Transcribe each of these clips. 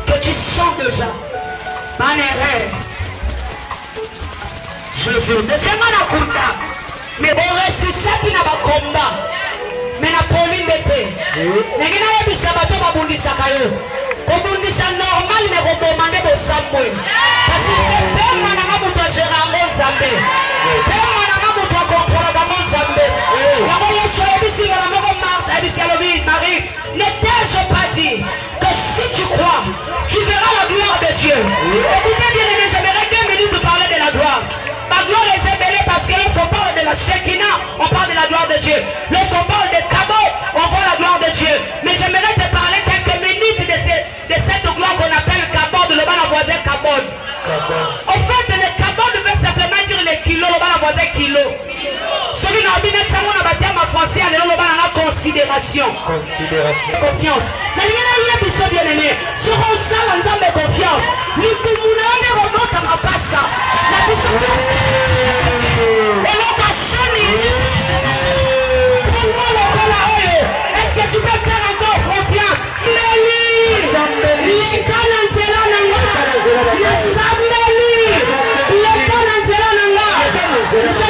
que tu sens déjà. Jésus, mais bon, c'est ça qui n'a pas combat. Mais la Pauline était. Mais il y a des sabato à Bundisa Kayo. Comme Bundisa normal, mais on demande de Samuel. Parce que père Manama doit gérer un monde Zambé. Père Manama doit comprendre un monde Zambé. La voyage sur la vie, la mort Marthe, Marie, n'étais-je pas dit que si tu crois, tu verras la gloire de Dieu. Écoutez bien, aimé, j'aimerais 2 minutes de parler de la gloire. Ma gloire est révélée parce que lorsqu'on parle de la Shekinah, on parle de la gloire de Dieu. Lorsqu'on parle de Kabod, on voit la gloire de Dieu. Mais j'aimerais te parler quelques minutes de cette gloire qu'on appelle Kabod, le bas voisin Kabod. En fait, le Kabod veut simplement dire les kilos, le bas voisin kilo. Celui qui a bien été en français, il y a considération. Confiance. Il y a bien aimé. Je ressens l'entente de confiance. Est-ce que tu peux faire encore confiance? Je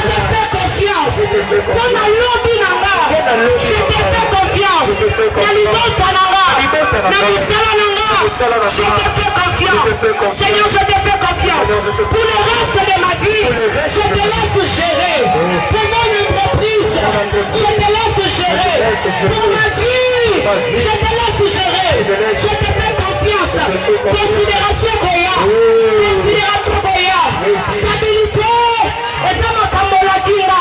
te fais confiance. Dans la lobby nanga, je te fais confiance. Dans l'idole nanga, dans l'isala nanga, je te fais confiance. Seigneur, je te fais confiance. Pour le reste de ma vie, je te laisse gérer. Pour mon entreprise, je te laisse gérer. Pour ma vie, je te laisse gérer. Je te fais confiance. Considération Goya. Considération Goya. Stabilité. Et dans ma camolatina,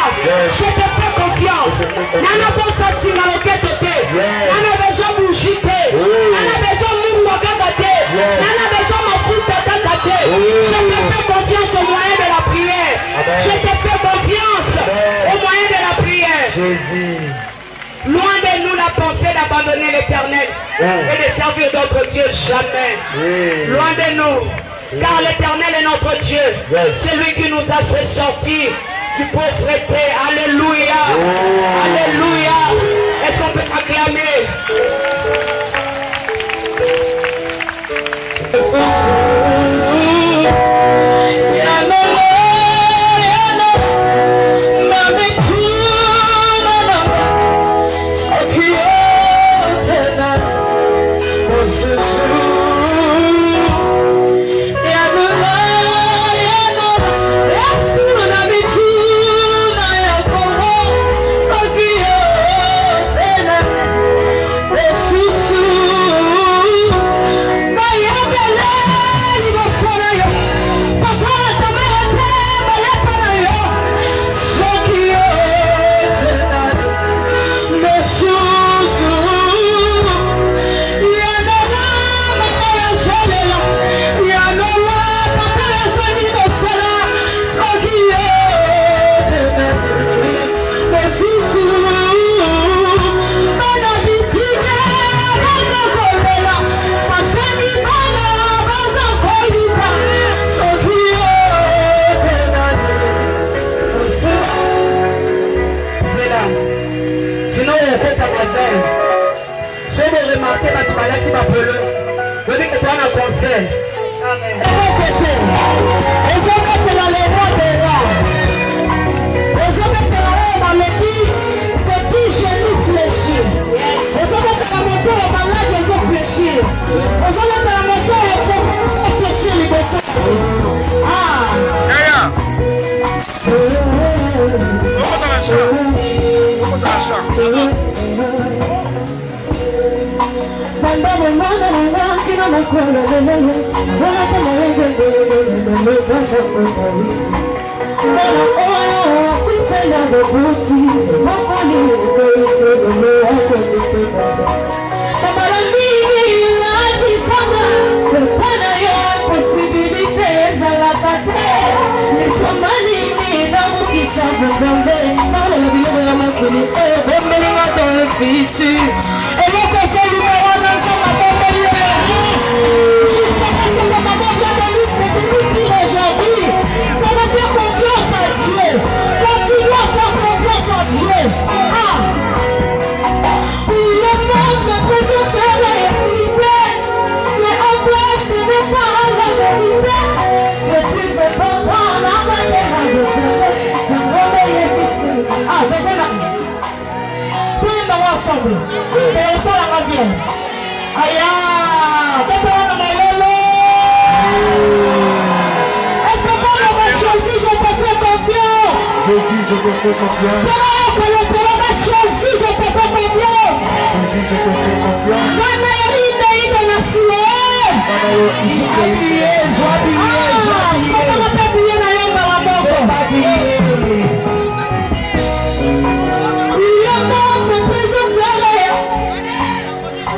je te fais confiance. Nana pense à si la tête. Nana besoin de bouger. Nana besoin de mouvement. Nana besoin de foutre tata. Je te fais confiance au moyen de la prière. Je te fais confiance au moyen de la prière. Jésus. Loin de nous la pensée d'abandonner l'éternel et de servir d'autres dieux, jamais. Loin de nous. Car l'éternel est notre Dieu. C'est lui qui nous a fait sortir du pauvreté. Alléluia. Alléluia. Est-ce qu'on peut acclamer? Ah! ensemble. Et ça la revient. Aïe, qu'est-ce qu'on a lolo? Est-ce que quand on va choisir, je te fais confiance? Jésus, je te fais confiance. Quand on va choisir, je te fais confiance. Jésus, je te fais confiance. Mana yari de la ciel. Joie billet. Comment on peut billet na yamba la mort? Le monde se présenterait,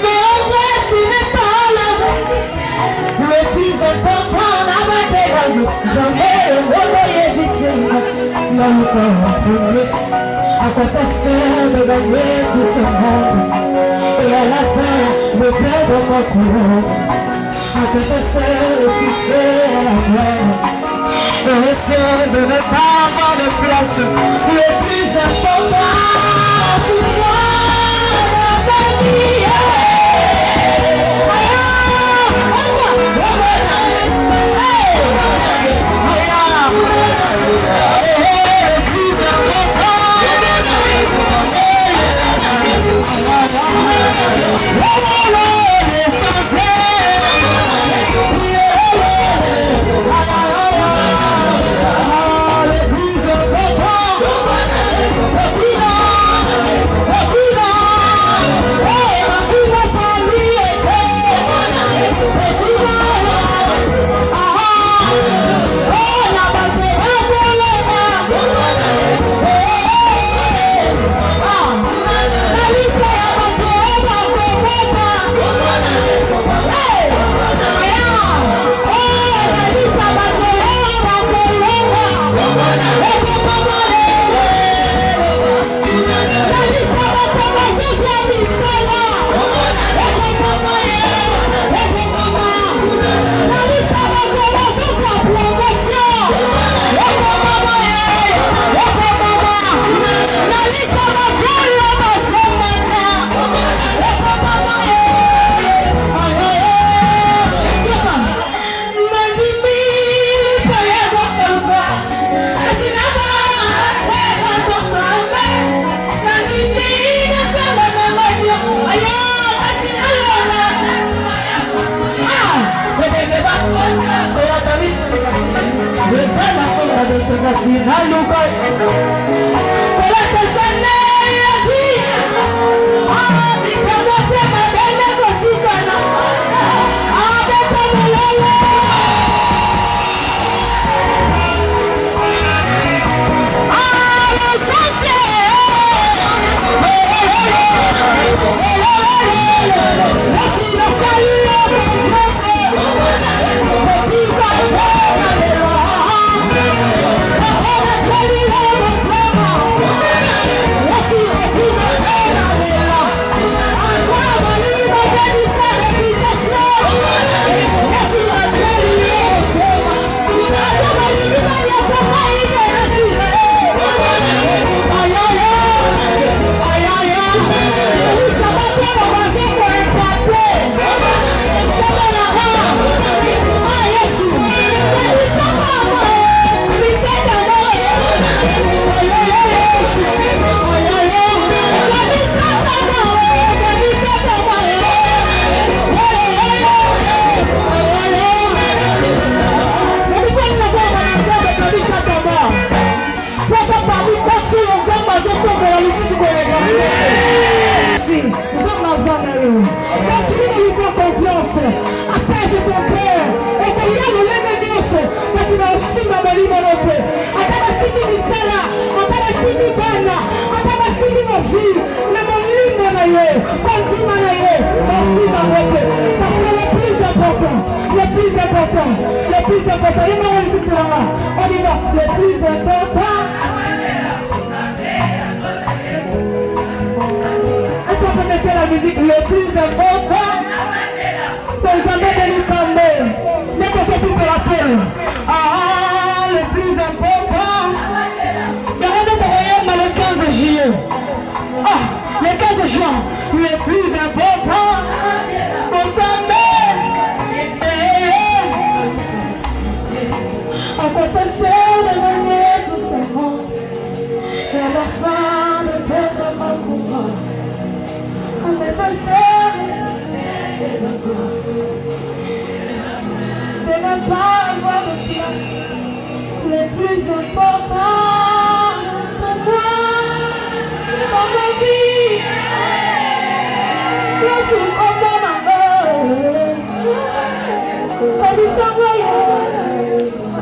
mais en vrai ce n'est pas là. Le plus important dans ma tête, jamais envoyer du Seigneur. Non, à quoi ça sert de gagner tout ce monde? Et à la fin, le perdre mon courant. À quoi ça sert le succès à la gloire? Le ciel de ne pas avoir de place. Le plus important pour moi, la famille. Le plus important, on s'en met. peux pas avoir de place. Le plus important pour moi, dans ma vie, le souffre mon amour.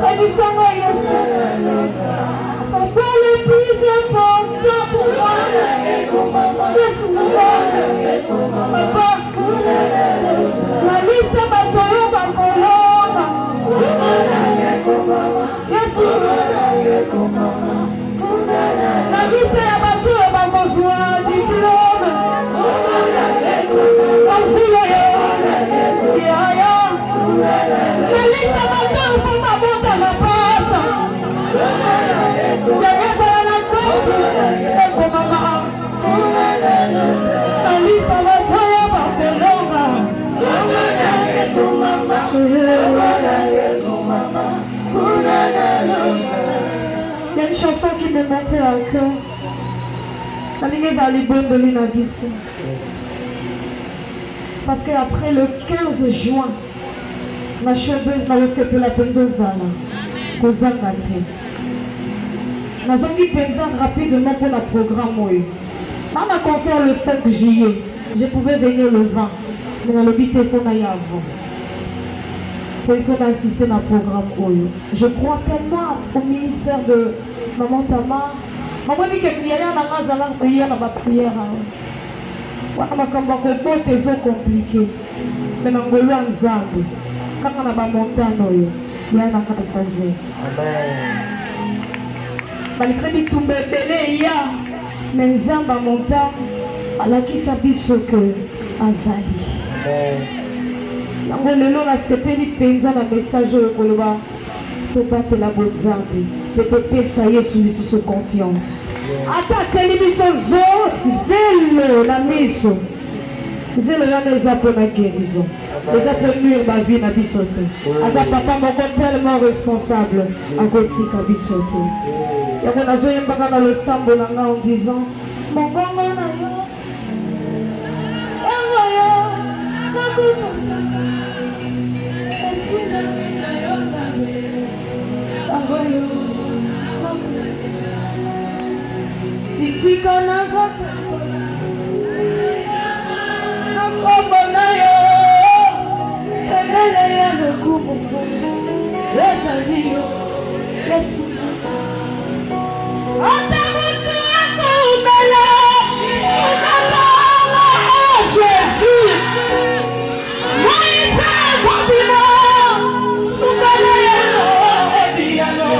Kadi Sangwa Yesu. Papa le plus important pour moi, Yesu. Papa, la liste batoyo bakolonga. Yesu. La liste ya batoyo bakozwa diplôme. Bafule yo. Yaya. La liste batoyo pour ma bonne ma passe. Yaya na kosi. Eko mama. La liste batoyo bakolonga. Il y a une chanson qui me montait à cœur. Parce qu'après le 15 juin, ma choueuse n'a laissé plus la peine d'Ozana. Kozana te. Nous avons dit rapidement pour le programme. Dans un concert le 5 juillet, je pouvais venir le 20. Mais dans le but, il faut aller avant. Il faut assister à un programme. Je crois tellement au ministère de Maman Tama. Maman dit que il y a un prière dans ma prière. On a des compliqué. Mais on a un zambe. Quand on a une montagne, il y a un catastrophe. Malgré tout bébé, il y a mais zamba montagne. Alors qui s'habille ce que Azali. Nango lelo na sepeli penza na message oyo koloba tobatela bozambe pe topesa Yesu lisusu confiance ata teli biso zelo na miso zelo yana eza mpo na guérison eza mpe mur bavi na biso te aza papa moko tellement responsable akotika biso te yango nazoyembaka na losambo na nga en disant mongongo na yo yango yo nakopasaka ici qu'on a voté na yo elele ya lokumu ezali yo Yesu ata mutu akoumela unatala Jésus moipe kobima sukale yelo ebiyalo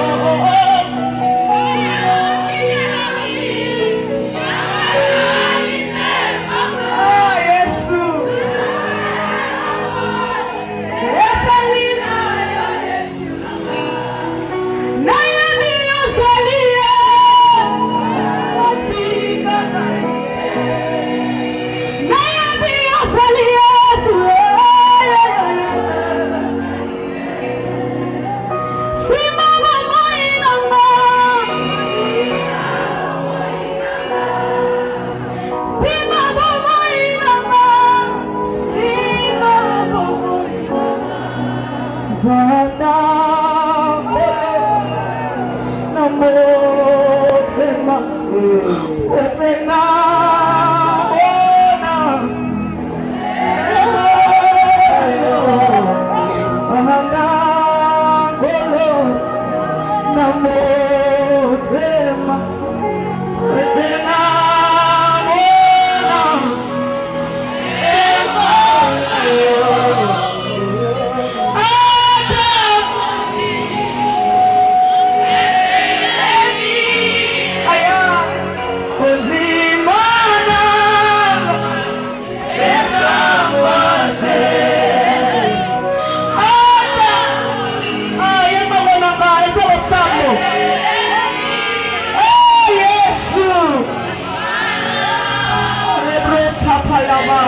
Satayama,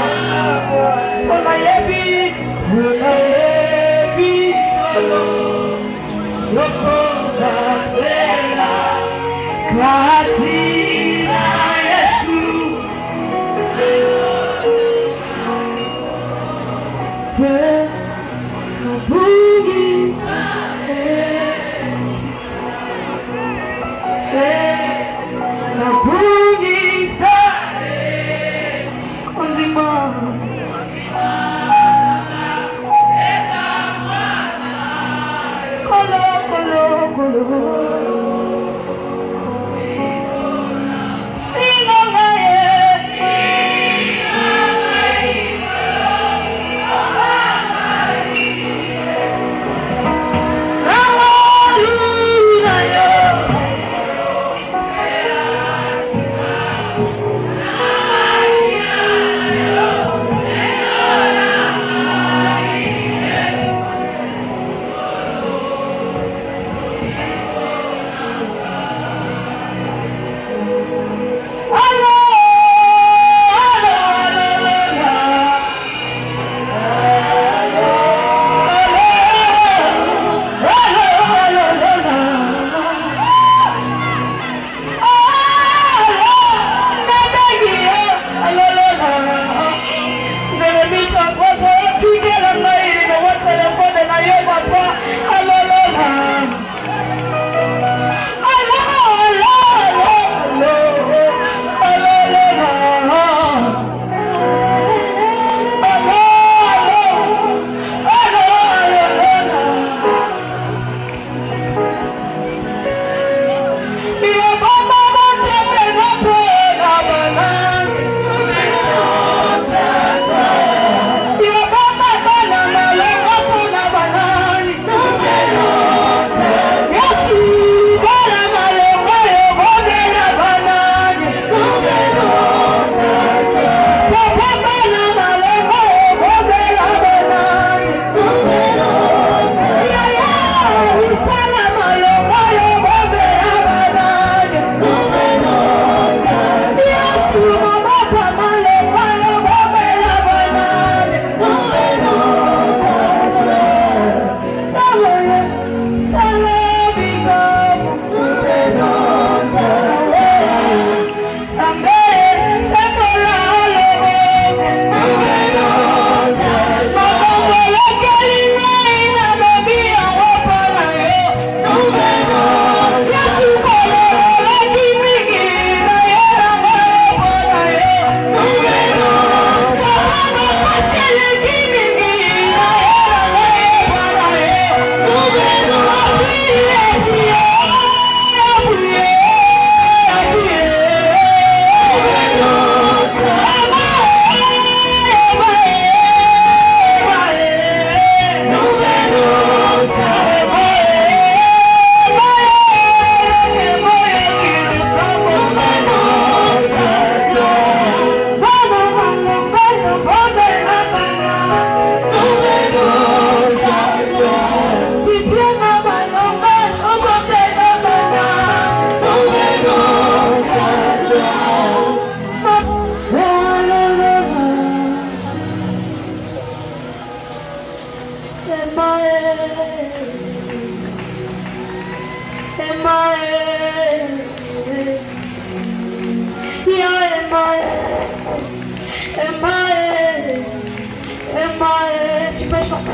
Tu peux chanter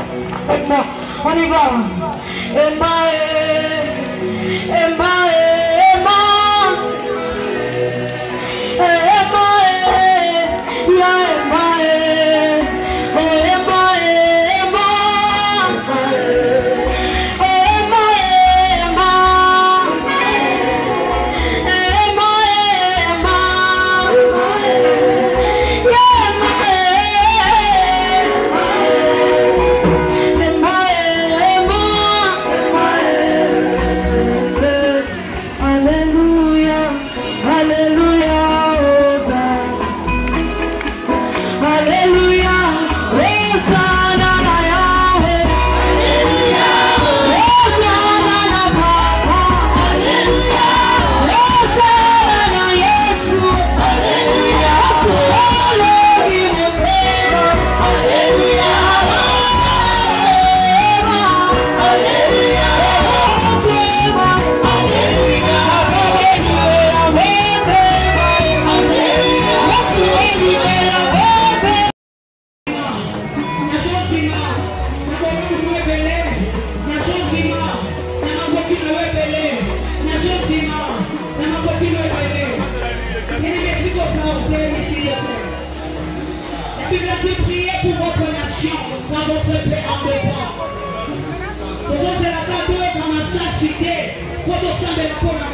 avec moi. On y va. Bible dit prier pour votre nation, dans votre paix en dépend. Vous avez la carte de la cité, quand on s'en met pour la